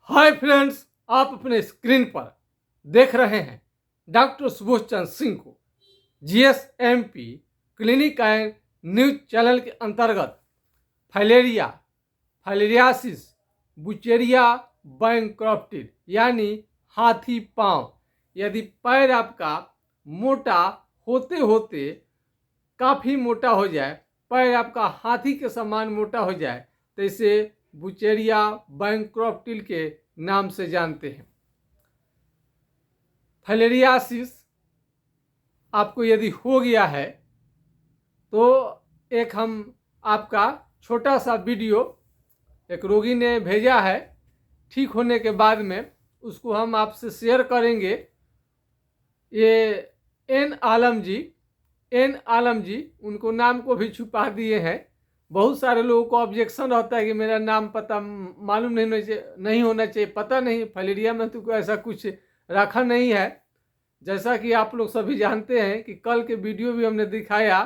Hi friends, आप अपने screen पर देख रहे हैं डॉक्टर सुबोध चंद्र सिंह को जीएसएमपी क्लिनिक एंड न्यूज चैनल के अंतर्गत फाइलेरिया, फाइलेरियासिस, बुचेरिया बैंक्रप्टेड यानी हाथी पांव। यदि पैर आपका मोटा होते होते काफ़ी मोटा हो जाए, पैर आपका हाथी के समान मोटा हो जाए, तो इसे बुचेरिया बैंक्रप्टेड के नाम से जानते हैं। फाइलेरियासिस आपको यदि हो गया है तो एक हम आपका छोटा सा वीडियो एक रोगी ने भेजा है, ठीक होने के बाद में उसको हम आपसे शेयर करेंगे। ये एन आलम जी उनको नाम को भी छुपा दिए हैं। बहुत सारे लोगों को ऑब्जेक्शन रहता है कि मेरा नाम पता मालूम नहीं होना चाहिए। पता नहीं, फाइलेरिया में तो ऐसा कुछ रखा नहीं है। जैसा कि आप लोग सभी जानते हैं कि कल के वीडियो भी हमने दिखाया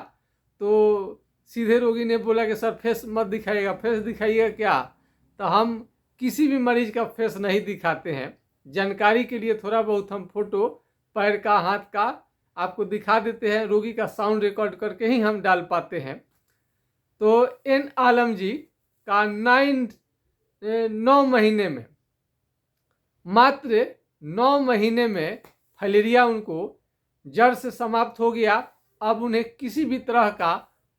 तो सीधे रोगी ने बोला कि सर फेस मत दिखाइएगा। फेस दिखाइएगा क्या? तो हम किसी भी मरीज का फेस नहीं दिखाते हैं। जानकारी के लिए थोड़ा बहुत हम फोटो पैर का, हाथ का आपको दिखा देते हैं। रोगी का साउंड रिकॉर्ड करके ही हम डाल पाते हैं। तो एन आलम जी का 9 महीने में, मात्र 9 महीने में फाइलेरिया उनको जड़ से समाप्त हो गया। अब उन्हें किसी भी तरह का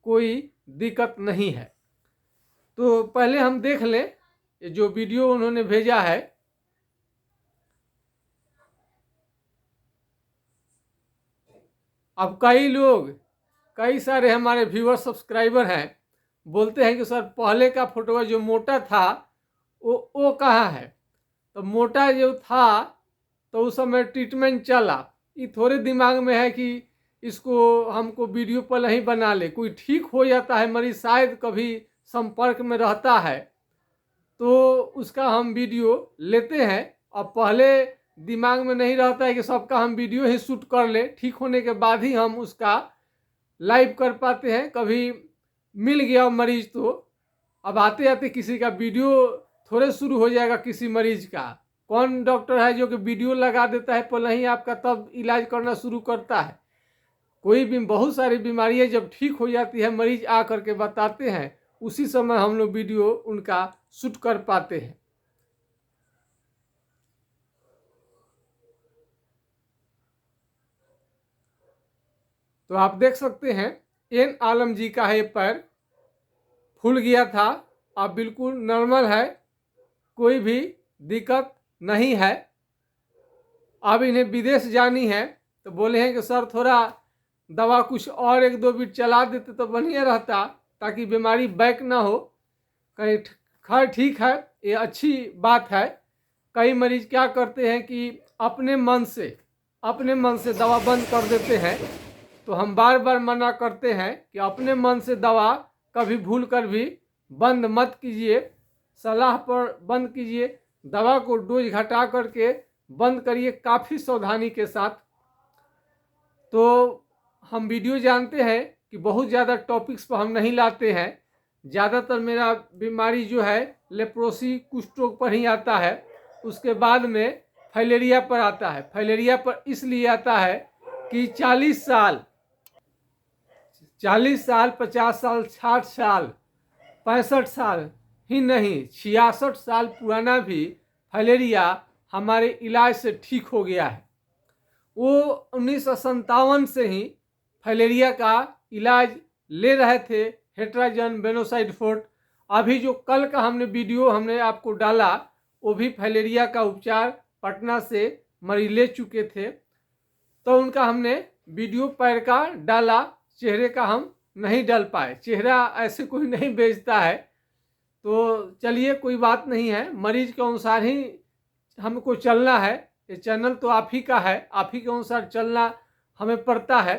कोई दिक्कत नहीं है। तो पहले हम देख लें जो वीडियो उन्होंने भेजा है। अब कई सारे हमारे व्यूअर सब्सक्राइबर हैं, बोलते हैं कि सर पहले का फोटो जो मोटा था वो कहाँ है? तो मोटा जो था तो उस समय ट्रीटमेंट चला। ये थोड़े दिमाग में है कि इसको हमको वीडियो पर नहीं बना ले। कोई ठीक हो जाता है मरीज, शायद कभी संपर्क में रहता है तो उसका हम वीडियो लेते हैं। और पहले दिमाग में नहीं रहता है कि सबका हम वीडियो ही शूट कर ले। ठीक होने के बाद ही हम उसका लाइव कर पाते हैं। कभी मिल गया मरीज तो अब आते आते किसी का वीडियो थोड़े शुरू हो जाएगा। किसी मरीज का कौन डॉक्टर है जो कि वीडियो लगा देता है पहले ही आपका, तब इलाज करना शुरू करता है? कोई भी बहुत सारी बीमारियां जब ठीक हो जाती है, मरीज आ करके बताते हैं, उसी समय हम लोग वीडियो उनका शूट कर पाते हैं। तो आप देख सकते हैं एन आलम जी का है पैर फूल गया था, अब बिल्कुल नॉर्मल है, कोई भी दिक्कत नहीं है। अब इन्हें विदेश जानी है तो बोले हैं कि सर थोड़ा दवा कुछ और 1-2 बीट चला देते तो बढ़िया रहता, ताकि बीमारी बैक ना हो। कहीं खैर ठीक है, ये अच्छी बात है। कई मरीज क्या करते हैं कि अपने मन से दवा बंद कर देते हैं। तो हम बार बार मना करते हैं कि अपने मन से दवा कभी भूल कर भी बंद मत कीजिए। सलाह पर बंद कीजिए, दवा को डोज घटा करके बंद करिए काफ़ी सावधानी के साथ। तो हम वीडियो जानते हैं कि बहुत ज़्यादा टॉपिक्स पर हम नहीं लाते हैं। ज़्यादातर मेरा बीमारी जो है लेप्रोसी, कुष्ठ रोग पर ही आता है। उसके बाद में फाइलेरिया पर आता है। फाइलेरिया पर इसलिए आता है कि 40 साल, 50 साल, 60 साल, 65 साल ही नहीं, 66 साल पुराना भी फाइलेरिया हमारे इलाज से ठीक हो गया है। वो 1957 से ही फाइलेरिया का इलाज ले रहे थे, हेट्राजन, बेनोसाइड-फोर्ट। अभी जो कल का हमने आपको डाला, वो भी फाइलेरिया का उपचार पटना से मरीज ले चुके थे। तो उनका हमने वीडियो पैर का डाला, चेहरे का हम नहीं डाल पाए। चेहरा ऐसे कोई नहीं बेचता है। तो चलिए कोई बात नहीं है, मरीज के अनुसार ही हमको चलना है। ये चैनल तो आप ही का है, आप ही के अनुसार चलना हमें पड़ता है।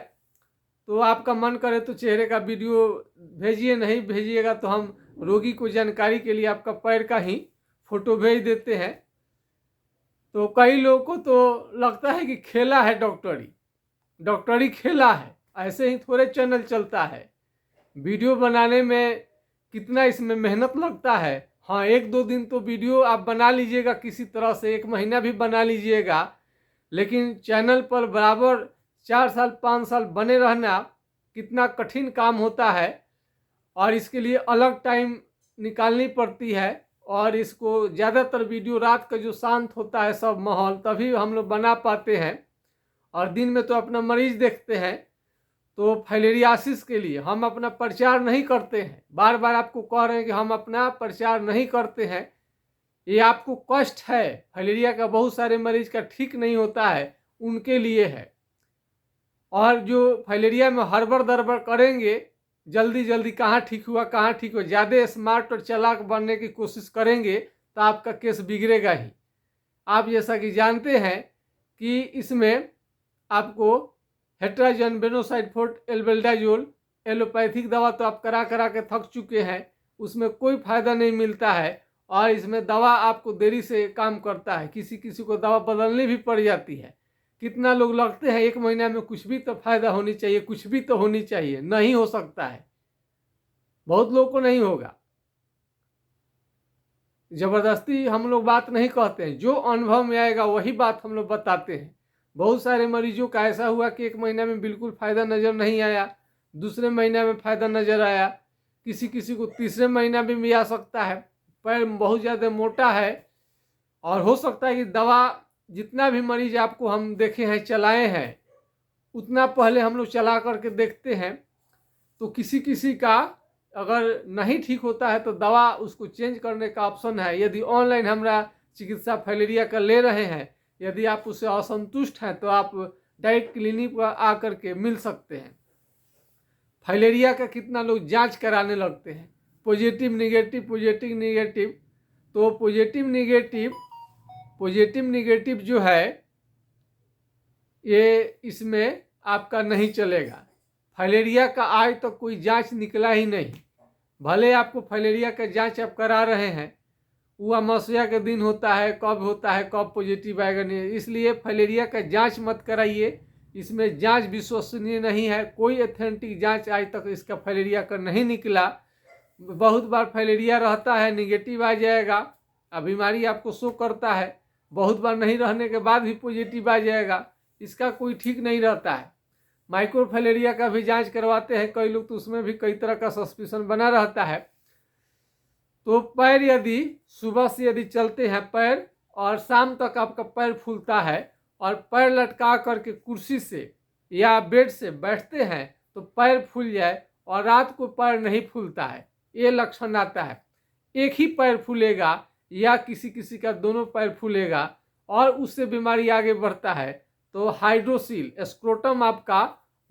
तो आपका मन करे तो चेहरे का वीडियो भेजिए, नहीं भेजिएगा तो हम रोगी को जानकारी के लिए आपका पैर का ही फोटो भेज देते हैं। तो कई लोगों को तो लगता है कि खेला है डॉक्टरी खेला है। ऐसे ही थोड़े चैनल चलता है। वीडियो बनाने में कितना इसमें मेहनत लगता है हाँ, 1-2 दिन तो वीडियो आप बना लीजिएगा किसी तरह से, 1 महीना भी बना लीजिएगा, लेकिन चैनल पर बराबर 4 साल 5 साल बने रहना कितना कठिन काम होता है, और इसके लिए अलग टाइम निकालनी पड़ती है। और इसको ज़्यादातर वीडियो रात का जो शांत होता है सब माहौल, तभी हम लोग बना पाते हैं, और दिन में तो अपना मरीज देखते हैं। तो फाइलेरियासिस के लिए हम अपना प्रचार नहीं करते हैं, बार बार आपको कह रहे हैं कि हम अपना प्रचार नहीं करते हैं। ये आपको कष्ट है, फाइलेरिया का बहुत सारे मरीज का ठीक नहीं होता है, उनके लिए है। और जो फाइलेरिया में हड़बड़ दड़बड़ करेंगे, जल्दी जल्दी कहाँ ठीक हुआ कहाँ ठीक हुआ, ज़्यादा स्मार्ट और चालाक बनने की कोशिश करेंगे तो आपका केस बिगड़ेगा ही। आप जैसा कि जानते हैं कि इसमें आपको हेट्राजन, बेनोसाइड, एल्बेंडाजोल, एलोपैथिक दवा तो आप करा करा के थक चुके हैं, उसमें कोई फ़ायदा नहीं मिलता है। और इसमें दवा आपको देरी से काम करता है, किसी किसी को दवा बदलनी भी पड़ जाती है। कितना लोग लगते हैं 1 महीना में कुछ भी तो फ़ायदा होनी चाहिए, कुछ भी तो होनी चाहिए, नहीं हो सकता है, बहुत लोगों को नहीं होगा। ज़बरदस्ती हम लोग बात नहीं कहते हैं, जो अनुभव में आएगा वही बात हम लोग बताते हैं। बहुत सारे मरीजों का ऐसा हुआ कि 1 महीना में बिल्कुल फ़ायदा नज़र नहीं आया, दूसरे महीने में फ़ायदा नज़र आया, किसी किसी को तीसरे महीना में भी आ सकता है। पैर बहुत ज़्यादा मोटा है, और हो सकता है कि दवा जितना भी मरीज आपको हम देखे हैं चलाए हैं, उतना पहले हम लोग चला करके देखते हैं। तो किसी किसी का अगर नहीं ठीक होता है तो दवा उसको चेंज करने का ऑप्शन है। यदि ऑनलाइन हमारा चिकित्सा फाइलेरिया का ले रहे हैं, यदि आप उससे असंतुष्ट हैं तो आप डायरेक्ट क्लिनिक पर आकर के मिल सकते हैं। फाइलेरिया का कितना लोग जांच कराने लगते हैं, पॉजिटिव नेगेटिव पॉजिटिव नेगेटिव। तो पॉजिटिव नेगेटिव जो है ये इसमें आपका नहीं चलेगा। फाइलेरिया का आज तक कोई जांच निकला ही नहीं। भले आपको फाइलेरिया का जांच आप करा रहे हैं, वो अमावस्या के दिन होता है, कब पॉजिटिव आएगा नहीं, इसलिए फाइलेरिया का जांच मत कराइए। इसमें जांच विश्वसनीय नहीं है, कोई ऑथेंटिक जांच आज तक इसका फाइलेरिया का नहीं निकला। बहुत बार फाइलेरिया रहता है, निगेटिव आ जाएगा, बीमारी आपको शो करता है, बहुत बार नहीं रहने के बाद भी पॉजिटिव आ जाएगा, इसका कोई ठीक नहीं रहता है। माइक्रोफाइलेरिया का भी जांच करवाते हैं कई लोग, तो उसमें भी कई तरह का सस्पिशन बना रहता है। तो पैर यदि सुबह से यदि चलते हैं पैर, और शाम तक आपका पैर फूलता है, और पैर लटका करके कुर्सी से या बेड से बैठते हैं तो पैर फूल जाए, और रात को पैर नहीं फूलता है, ये लक्षण आता है। एक ही पैर फूलेगा या किसी किसी का दोनों पैर फूलेगा, और उससे बीमारी आगे बढ़ता है तो हाइड्रोसील, स्क्रोटम आपका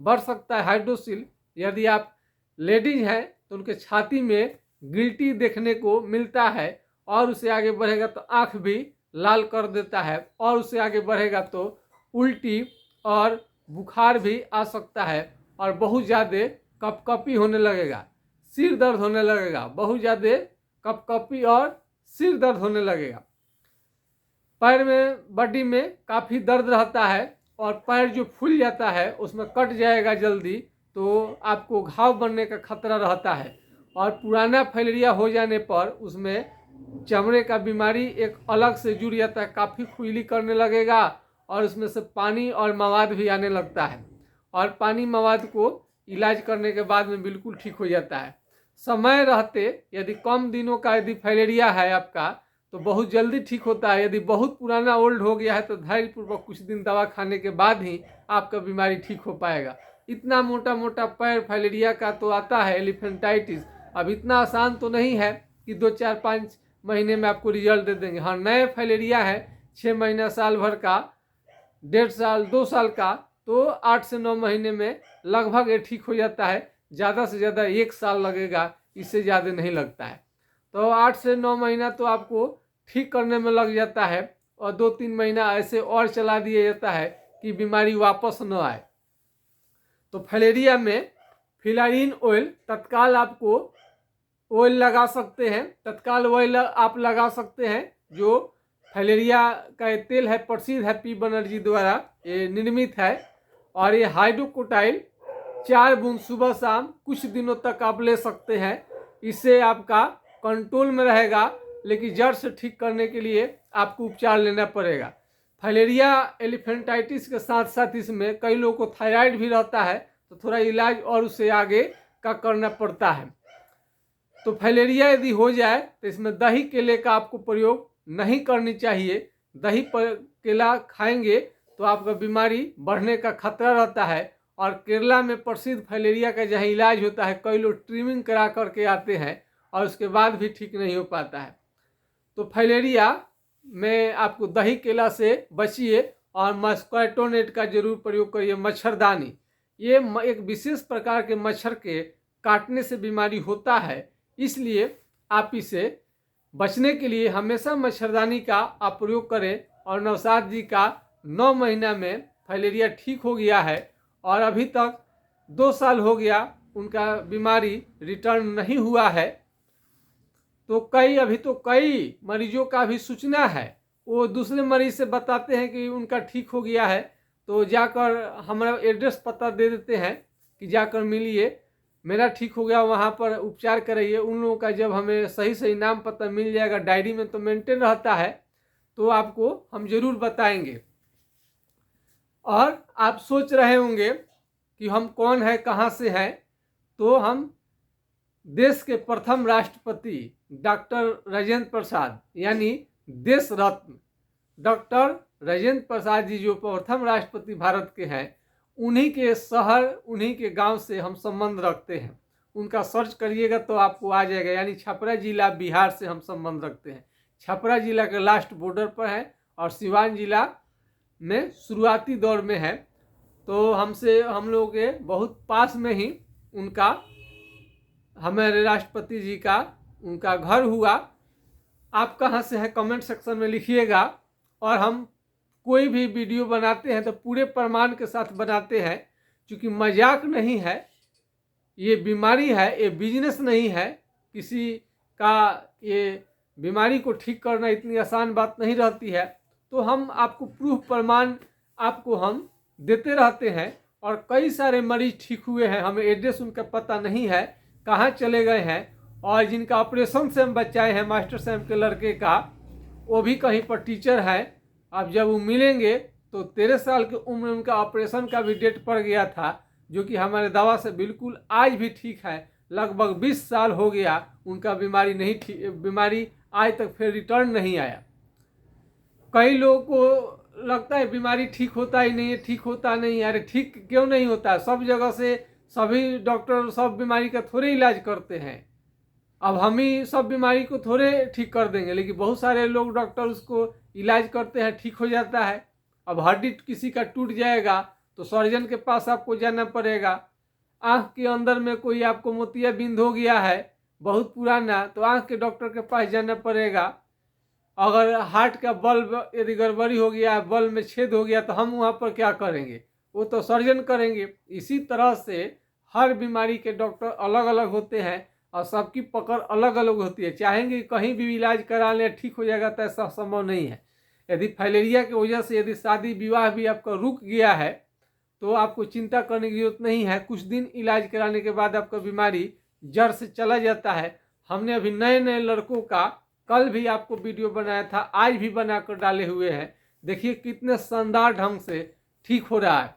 बढ़ सकता है। हाइड्रोसील, यदि आप लेडीज हैं तो उनके छाती में गिल्टी देखने को मिलता है, और उससे आगे बढ़ेगा तो आँख भी लाल कर देता है, और उससे आगे बढ़ेगा तो उल्टी और बुखार भी आ सकता है, और बहुत ज़्यादा कपकपी होने लगेगा, सिर दर्द होने लगेगा, बहुत ज़्यादा कपकपी और सिर दर्द होने लगेगा। पैर में बॉडी में काफ़ी दर्द रहता है, और पैर जो फूल जाता है उसमें कट जाएगा जल्दी, तो आपको घाव बनने का खतरा रहता है। और पुराना फाइलेरिया हो जाने पर उसमें चमड़े का बीमारी एक अलग से जुड़ जाता है, काफ़ी खुजली करने लगेगा, और उसमें से पानी और मवाद भी आने लगता है, और पानी मवाद को इलाज करने के बाद में बिल्कुल ठीक हो जाता है। समय रहते यदि कम दिनों का यदि फाइलेरिया है आपका तो बहुत जल्दी ठीक होता है। यदि बहुत पुराना ओल्ड हो गया है तो धैर्यपूर्वक कुछ दिन दवा खाने के बाद ही आपका बीमारी ठीक हो पाएगा। इतना मोटा मोटा पैर फाइलेरिया का तो आता है एलिफेंटाइटिस, अब इतना आसान तो नहीं है कि 2-4-5 महीने में आपको रिजल्ट दे देंगे। हाँ, नए फाइलेरिया है 6 महीना साल भर का, 1.5 साल 2 साल का, तो 8 से 9 महीने में लगभग ये ठीक हो जाता है। ज़्यादा से ज़्यादा 1 साल लगेगा, इससे ज़्यादा नहीं लगता है। तो 8 से 9 महीना तो आपको ठीक करने में लग जाता है, और 2-3 महीना ऐसे और चला दिया जाता है कि बीमारी वापस न आए। तो फाइलेरिया में फिलारिन ऑयल तत्काल आपको ऑयल लगा सकते हैं, तत्काल ऑयल आप लगा सकते हैं। जो फाइलेरिया का ये तेल है प्रसिद्ध है पी बनर्जी द्वारा ये निर्मित है, और ये हाइड्रोकोटाइल 4 बूंद सुबह शाम कुछ दिनों तक आप ले सकते हैं। इससे आपका कंट्रोल में रहेगा लेकिन जड़ से ठीक करने के लिए आपको उपचार लेना पड़ेगा। फाइलेरिया एलिफेंटाइटिस के साथ साथ इसमें कई लोगों को थायराइड भी रहता है, तो थोड़ा इलाज और उससे आगे का करना पड़ता है। तो फाइलेरिया यदि हो जाए तो इसमें दही केले का आपको प्रयोग नहीं करनी चाहिए। दही पर केला खाएंगे तो आपका बीमारी बढ़ने का खतरा रहता है। और केरला में प्रसिद्ध फाइलेरिया का जहाँ इलाज होता है, कई लोग ट्रिमिंग करा करके आते हैं और उसके बाद भी ठीक नहीं हो पाता है। तो फाइलेरिया में आपको दही केला से बचिए और मस्क्विटो नेट का जरूर प्रयोग करिए। मच्छरदानी, ये एक विशेष प्रकार के मच्छर के काटने से बीमारी होता है, इसलिए आप इसे बचने के लिए हमेशा मच्छरदानी का आप प्रयोग करें। और नौशाद जी का 9 महीना में फाइलेरिया ठीक हो गया है और अभी तक 2 साल हो गया, उनका बीमारी रिटर्न नहीं हुआ है। तो कई मरीजों का भी सूचना है, वो दूसरे मरीज से बताते हैं कि उनका ठीक हो गया है, तो जाकर हमारा एड्रेस पता दे देते हैं कि जाकर मिलिए, मेरा ठीक हो गया, वहाँ पर उपचार कराइए। उन लोगों का जब हमें सही नाम पता मिल जाएगा, डायरी में तो मेंटेन रहता है, तो आपको हम जरूर बताएंगे। और आप सोच रहे होंगे कि हम कौन है, कहाँ से हैं, तो हम देश के प्रथम राष्ट्रपति डॉक्टर राजेंद्र प्रसाद यानी देश रत्न डॉक्टर राजेंद्र प्रसाद जी जो प्रथम राष्ट्रपति भारत के हैं, उन्हीं के शहर, उन्हीं के गांव से हम संबंध रखते हैं। उनका सर्च करिएगा तो आपको आ जाएगा। यानी छपरा जिला बिहार से हम संबंध रखते हैं। छपरा जिला के लास्ट बॉर्डर पर है और सिवान जिला में शुरुआती दौर में है। तो हम लोगों के बहुत पास में ही उनका, हमारे राष्ट्रपति जी का उनका घर हुआ। आप कहाँ से हैं कमेंट सेक्शन में लिखिएगा। और हम कोई भी वीडियो बनाते हैं तो पूरे प्रमाण के साथ बनाते हैं, क्योंकि मजाक नहीं है, ये बीमारी है, ये बिजनेस नहीं है किसी का। ये बीमारी को ठीक करना इतनी आसान बात नहीं रहती है। तो हम आपको प्रूफ प्रमाण आपको हम देते रहते हैं। और कई सारे मरीज ठीक हुए हैं, हमें एड्रेस उनका पता नहीं है, कहाँ चले गए हैं। और जिनका ऑपरेशन से हम बचाए हैं, मास्टर साहब के लड़के का, वो भी कहीं पर टीचर है। अब जब वो मिलेंगे तो 13 साल की उम्र में उनका ऑपरेशन का भी डेट पड़ गया था, जो कि हमारे दवा से बिल्कुल आज भी ठीक है। लगभग 20 साल हो गया उनका बीमारी आज तक फिर रिटर्न नहीं आया। कई लोगों को लगता है बीमारी ठीक होता ही नहीं है, ठीक होता नहीं है। अरे ठीक क्यों नहीं होता है? सब जगह से सभी डॉक्टर सब बीमारी का थोड़े इलाज करते हैं। अब हम ही सब बीमारी को थोड़े ठीक कर देंगे, लेकिन बहुत सारे लोग डॉक्टर उसको इलाज करते हैं, ठीक हो जाता है। अब हड्डी किसी का टूट जाएगा तो सर्जन के पास आपको जाना पड़ेगा। आँख के अंदर में कोई आपको मोतियाबिंद हो गया है बहुत पुराना, तो आँख के डॉक्टर के पास जाना पड़ेगा। अगर हार्ट का बल्ब यदि गड़बड़ी हो गया, बल्ब में छेद हो गया, तो हम वहाँ पर क्या करेंगे? वो तो सर्जन करेंगे। इसी तरह से हर बीमारी के डॉक्टर अलग अलग होते हैं और सबकी पकड़ अलग अलग होती है। चाहेंगे कहीं भी इलाज करा लें ठीक हो जाएगा, तो ऐसा संभव नहीं है। यदि फाइलेरिया की वजह से यदि शादी विवाह भी आपका रुक गया है तो आपको चिंता करने की जरूरत नहीं है। कुछ दिन इलाज कराने के बाद आपका बीमारी जड़ से चला जाता है। हमने अभी नए नए लड़कों का कल भी आपको वीडियो बनाया था, आज भी बनाकर डाले हुए हैं। देखिए कितने शानदार ढंग से ठीक हो रहा है।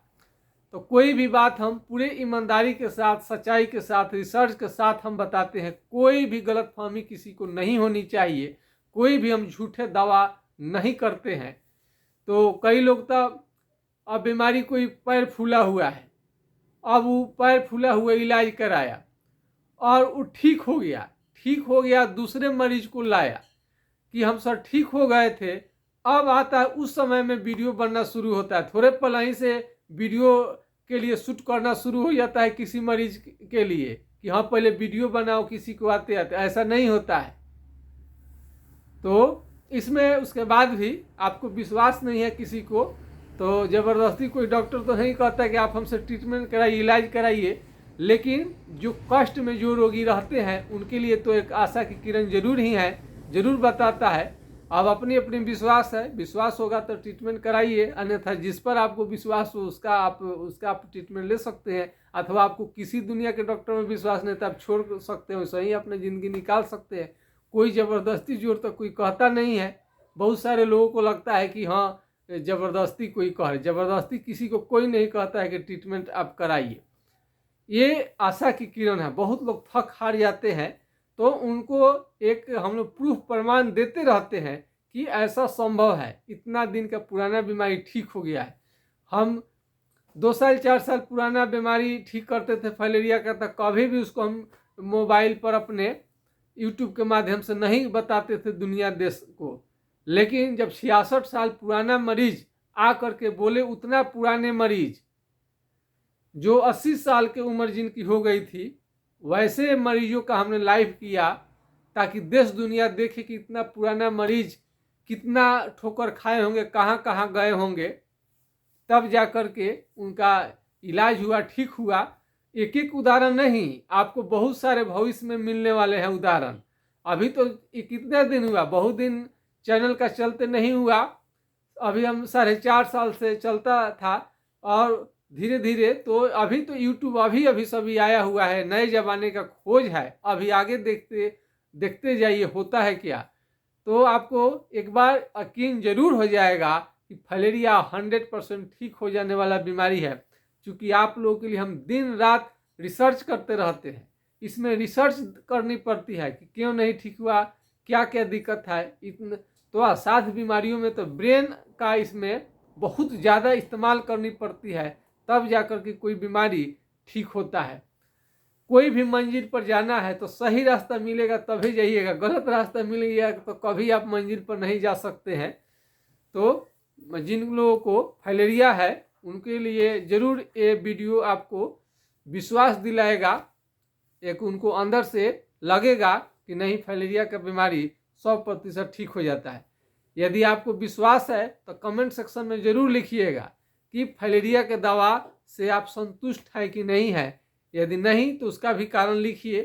तो कोई भी बात हम पूरे ईमानदारी के साथ, सच्चाई के साथ, रिसर्च के साथ हम बताते हैं। कोई भी गलतफहमी किसी को नहीं होनी चाहिए। कोई भी हम झूठे दावा नहीं करते हैं। तो कई लोग तो अब बीमारी कोई पैर फूला हुआ है, अब वो पैर फूला हुआ इलाज कराया और वो ठीक हो गया, दूसरे मरीज को लाया कि हम सर ठीक हो गए थे। अब आता है उस समय में वीडियो बनना शुरू होता है, थोड़े पल ही से वीडियो के लिए शूट करना शुरू हो जाता है किसी मरीज के लिए कि हाँ पहले वीडियो बनाओ किसी को आते आते। ऐसा नहीं होता है। तो इसमें उसके बाद भी आपको विश्वास नहीं है किसी को, तो ज़बरदस्ती कोई डॉक्टर तो नहीं कहता कि आप हमसे ट्रीटमेंट कराइए, इलाज कराइए। लेकिन जो कष्ट में जो रोगी रहते हैं उनके लिए तो एक आशा की किरण जरूर ही है, जरूर बताता है। अब अपनी अपनी विश्वास है, विश्वास होगा तो ट्रीटमेंट कराइए, अन्यथा जिस पर आपको विश्वास हो उसका आप ट्रीटमेंट ले सकते हैं। अथवा आपको किसी दुनिया के डॉक्टर में विश्वास नहीं तो आप छोड़ सकते हो, सही अपनी ज़िंदगी निकाल सकते हैं। कोई ज़बरदस्ती जोर तो कोई कहता नहीं है। बहुत सारे लोगों को लगता है कि हाँ ज़बरदस्ती कोई कह रहे, ज़बरदस्ती किसी को कोई नहीं कहता है कि ट्रीटमेंट आप कराइए। ये आशा की किरण है। बहुत लोग थक हार जाते हैं तो उनको एक हम लोग प्रूफ प्रमाण देते रहते हैं कि ऐसा संभव है, इतना दिन का पुराना बीमारी ठीक हो गया है। हम 2 साल 4 साल पुराना बीमारी ठीक करते थे फाइलेरिया का, तो कभी भी उसको हम मोबाइल पर अपने यूट्यूब के माध्यम से नहीं बताते थे दुनिया देश को। लेकिन जब 66 साल पुराना मरीज आ करके बोले, उतना पुराने मरीज जो 80 साल की उम्र जिनकी हो गई थी, वैसे मरीजों का हमने लाइव किया ताकि देश दुनिया देखे कि इतना पुराना मरीज कितना ठोकर खाए होंगे, कहाँ कहाँ गए होंगे, तब जा कर के उनका इलाज हुआ, ठीक हुआ। एक एक उदाहरण नहीं, आपको बहुत सारे भविष्य में मिलने वाले हैं उदाहरण। अभी तो कितना दिन हुआ, बहुत दिन चैनल का चलते नहीं हुआ, अभी हम 4.5 साल से चलता था, और धीरे धीरे तो अभी तो यूट्यूब अभी सभी आया हुआ है, नए ज़माने का खोज है। अभी आगे देखते देखते जाइए होता है क्या, तो आपको एक बार यकीन जरूर हो जाएगा कि फाइलेरिया 100% ठीक हो जाने वाला बीमारी है। क्योंकि आप लोगों के लिए हम दिन रात रिसर्च करते रहते हैं, इसमें रिसर्च करनी पड़ती है कि क्यों नहीं ठीक हुआ, क्या क्या दिक्कत है। इतने तो असाध्य बीमारियों में तो ब्रेन का इसमें बहुत ज़्यादा इस्तेमाल करनी पड़ती है, तब जाकर के कोई बीमारी ठीक होता है। कोई भी मंजिल पर जाना है तो सही रास्ता मिलेगा तभी जाइएगा, गलत रास्ता मिल गया तो कभी आप मंजिल पर नहीं जा सकते हैं। तो जिन लोगों को फाइलेरिया है उनके लिए ज़रूर ये वीडियो आपको विश्वास दिलाएगा, एक उनको अंदर से लगेगा कि नहीं फाइलेरिया का बीमारी 100% ठीक हो जाता है। यदि आपको विश्वास है तो कमेंट सेक्शन में ज़रूर लिखिएगा कि फाइलेरिया के दवा से आप संतुष्ट हैं कि नहीं है। यदि नहीं तो उसका भी कारण लिखिए।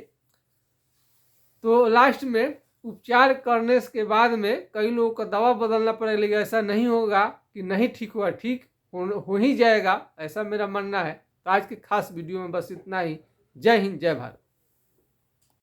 तो लास्ट में उपचार करने के बाद में कई लोगों का दवा बदलना पड़ेगा, लेकिन ऐसा नहीं होगा कि नहीं ठीक हुआ, ठीक हो ही जाएगा, ऐसा मेरा मानना है। तो आज के खास वीडियो में बस इतना ही। जय हिंद, जय भारत।